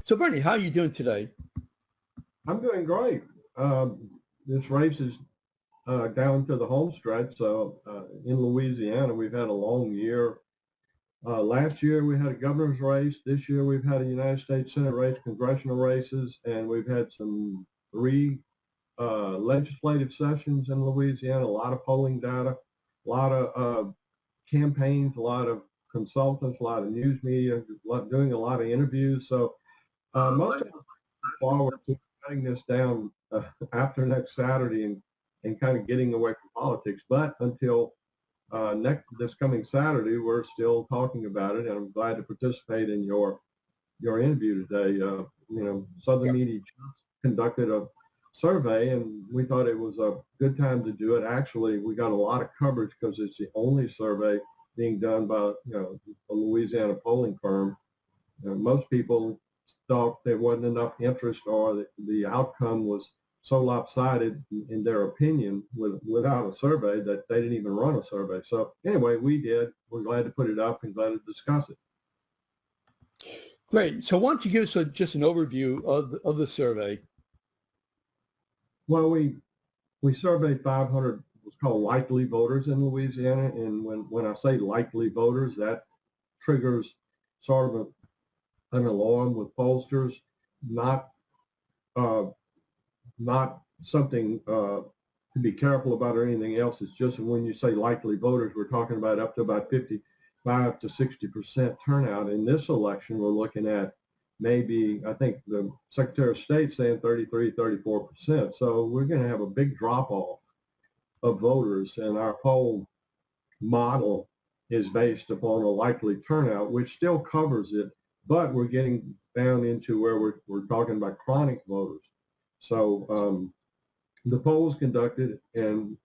So Bernie, how are you doing today? I'm doing great. This race is down to the home stretch. So in Louisiana, we've had a long year. Last year we had a governor's race. This year we've had a United States Senate race, congressional races, and we've had three legislative sessions in Louisiana. A lot of polling data, a lot of campaigns, a lot of consultants, a lot of news media, doing a lot of interviews. So most of us look forward to cutting this down after next Saturday and kind of getting away from politics. But until this coming Saturday, we're still talking about it, and I'm glad to participate in your interview today. Southern Media just conducted a survey, and we thought it was a good time to do it. Actually, we got a lot of coverage because it's the only survey being done by a Louisiana polling firm. Most people thought there wasn't enough interest, or the outcome was so lopsided in their opinion without a survey that they didn't even run a survey. So anyway, we did. We're glad to put it up and glad to discuss it. Great. So why don't you give us just an overview of the survey? Well, we surveyed 500 what's called likely voters in Louisiana, and when I say likely voters, that triggers sort of an alarm with pollsters, not something to be careful about or anything else. It's just when you say likely voters, we're talking about up to about 55 to 60% turnout. In this election, we're looking at maybe, I think the Secretary of State saying 33, 34%. So we're going to have a big drop off of voters, and our poll model is based upon a likely turnout, which still covers it, but we're getting down into where we're talking about chronic voters. So the poll was conducted, and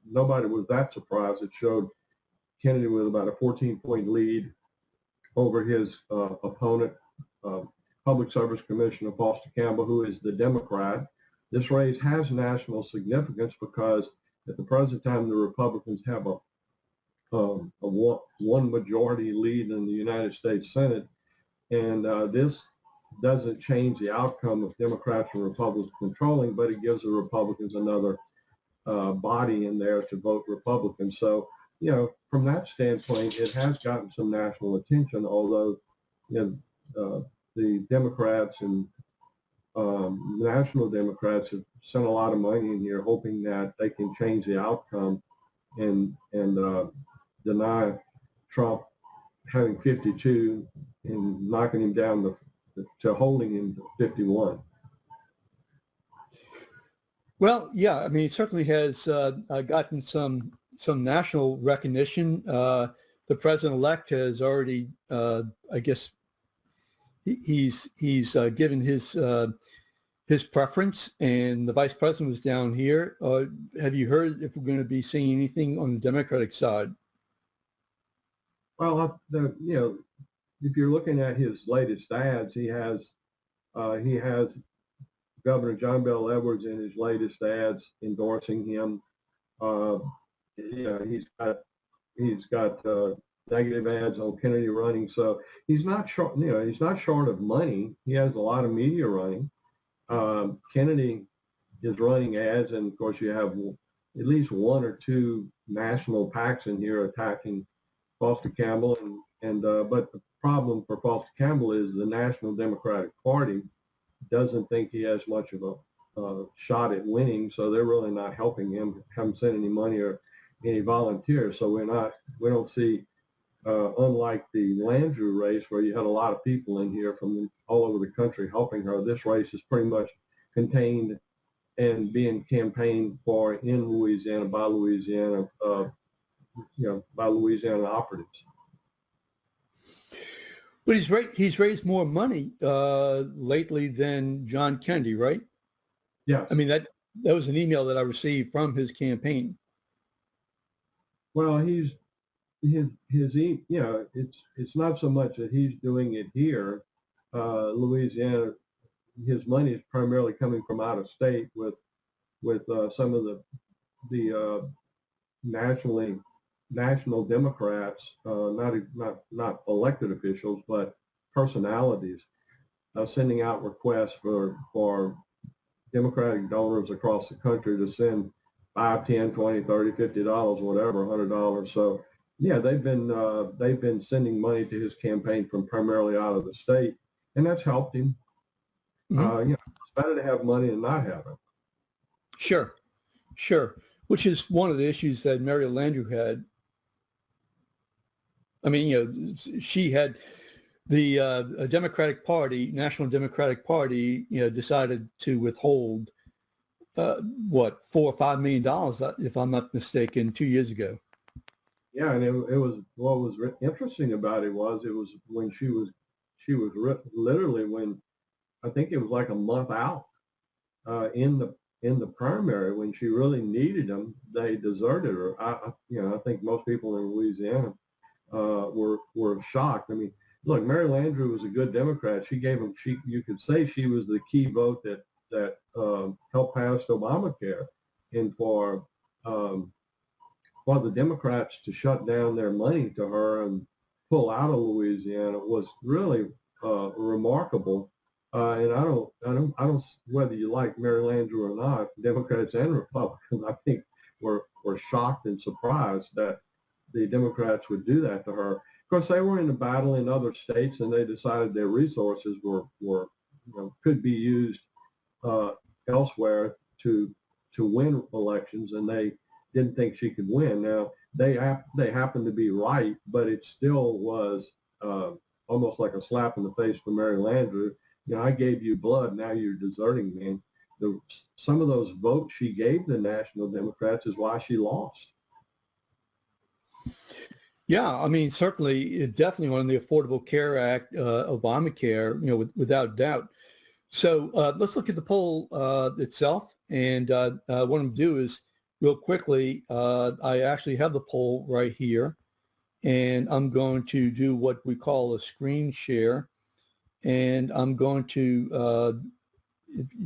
nobody was that surprised. It showed Kennedy with about a 14-point lead over his opponent, Public Service Commissioner Foster Campbell, who is the Democrat. This race has national significance because at the present time, the Republicans have a one majority lead in the United States Senate, and this doesn't change the outcome of Democrats and Republicans controlling, but it gives the Republicans another body in there to vote Republican. So, from that standpoint, it has gotten some national attention, although the Democrats and national Democrats have sent a lot of money in here hoping that they can change the outcome and deny Trump having 52 and knocking him down to holding him to 51. Well, yeah, I mean, it certainly has gotten some national recognition. The president-elect has already, I guess, he's given his preference, and the vice president was down here. Have you heard if we're going to be seeing anything on the Democratic side? Well, if you're looking at his latest ads, he has Governor John Bel Edwards in his latest ads endorsing him. He's got negative ads on Kennedy running, so he's not short. He's not short of money. He has a lot of media running. Kennedy is running ads, and of course you have at least one or two national PACs in here attacking Foster Campbell, but the problem for Foster Campbell is the National Democratic Party doesn't think he has much of a shot at winning, so they're really not helping him. Haven't sent any money or any volunteers, so we don't see, unlike the Landrieu race where you had a lot of people in here from all over the country helping her. This race is pretty much contained and being campaigned for in Louisiana by Louisiana operatives. But he's raised more money lately than John Kennedy, right? Yeah. I mean, that was an email that I received from his campaign. Well, it's not so much that he's doing it here. Louisiana, his money is primarily coming from out of state with some of the national Democrats, not elected officials, but personalities. sending out requests for Democratic donors across the country to send 5, 10, 20, 30, $50, whatever, $100. So yeah, they've been sending money to his campaign from primarily out of the state, and that's helped him. Mhm. It's better to have money than not have it. Sure, sure. Which is one of the issues that Mary Landrieu had. I mean, she had the Democratic Party, National Democratic Party, decided to withhold what, $4 or $5 million, if I'm not mistaken, 2 years ago. Yeah, and it was what was interesting about it was when she was literally when I think it was like a month out in the primary when she really needed them, they deserted her. I think most people in Louisiana were shocked. I mean, look, Mary Landrieu was a good Democrat. She gave them. You could say she was the key vote that helped pass Obamacare, and for the Democrats to shut down their money to her and pull out of Louisiana was really remarkable. And I don't, whether you like Mary Landrieu or not, Democrats and Republicans, I think were shocked and surprised that the Democrats would do that to her. Of course, they were in a battle in other states, and they decided their resources could be used elsewhere to win elections, and they didn't think she could win. Now they happened to be right, but it still was almost like a slap in the face for Mary Landrieu. I gave you blood, now you're deserting me. And some of those votes she gave the National Democrats is why she lost. Yeah, I mean, certainly, definitely on the Affordable Care Act, Obamacare, without doubt. So let's look at the poll itself. And what I'm going to do is, real quickly, I actually have the poll right here. And I'm going to do what we call a screen share. And I'm going to,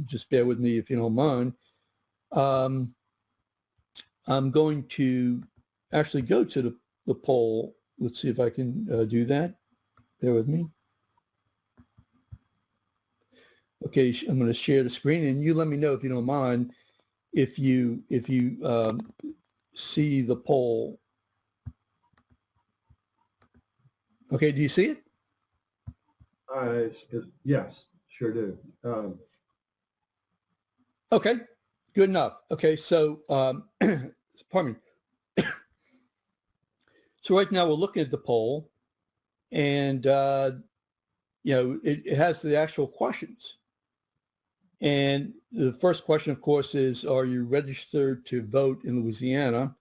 just bear with me if you don't mind. I'm going to actually go to the poll. Let's see if I can do that. Bear with me. Okay, I'm going to share the screen, and you let me know if you don't mind if you see the poll. Okay, do you see it? Yes, sure do. Okay, good enough. Okay, so pardon me. So right now we're looking at the poll, and it has the actual questions. And the first question, of course, is, are you registered to vote in Louisiana?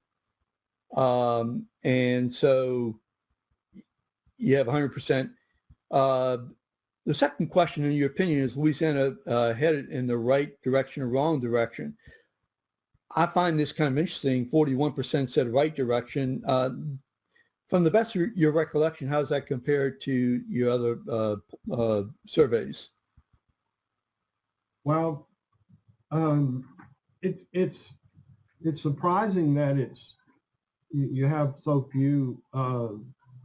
And so you have 100%. The second question, in your opinion, is Louisiana headed in the right direction or wrong direction? I find this kind of interesting. 41% said right direction. From the best of your recollection, how does that compare to your other surveys? Well, it's surprising that you have so few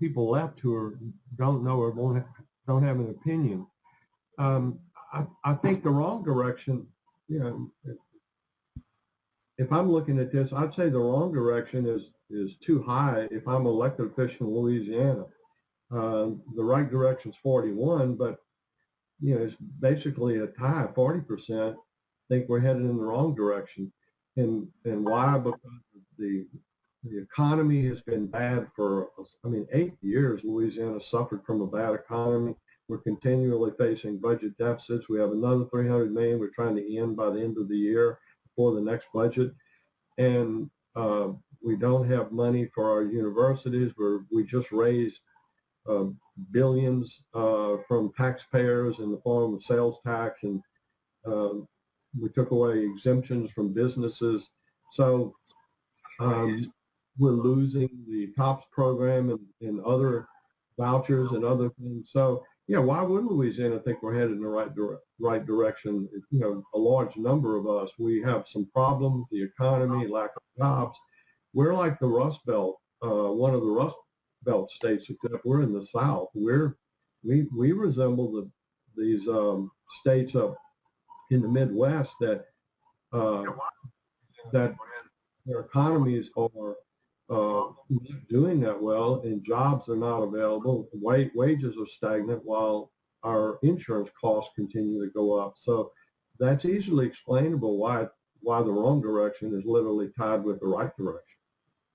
people left who don't know or don't have an opinion. I think the wrong direction. If I'm looking at this, I'd say the wrong direction is too high. If I'm an elected official in Louisiana, the right direction is 41, but it's basically a tie, 40%. Think we're headed in the wrong direction, and why? Because the economy has been bad for 8 years. Louisiana suffered from a bad economy. We're continually facing budget deficits. We have another $300 million we're trying to end by the end of the year before the next budget, and we don't have money for our universities. We just raised billions from taxpayers in the form of sales tax, and we took away exemptions from businesses. So we're losing the TOPS program and other vouchers and other things. So why would Louisiana think we're headed in the right direction? A large number of us, we have some problems, the economy, lack of jobs. We're like the Rust Belt, one of the Rust Belt states, except we're in the South. We resemble these states up in the Midwest that that their economies are not doing that well, and jobs are not available. Wages are stagnant while our insurance costs continue to go up. So that's easily explainable why the wrong direction is literally tied with the right direction.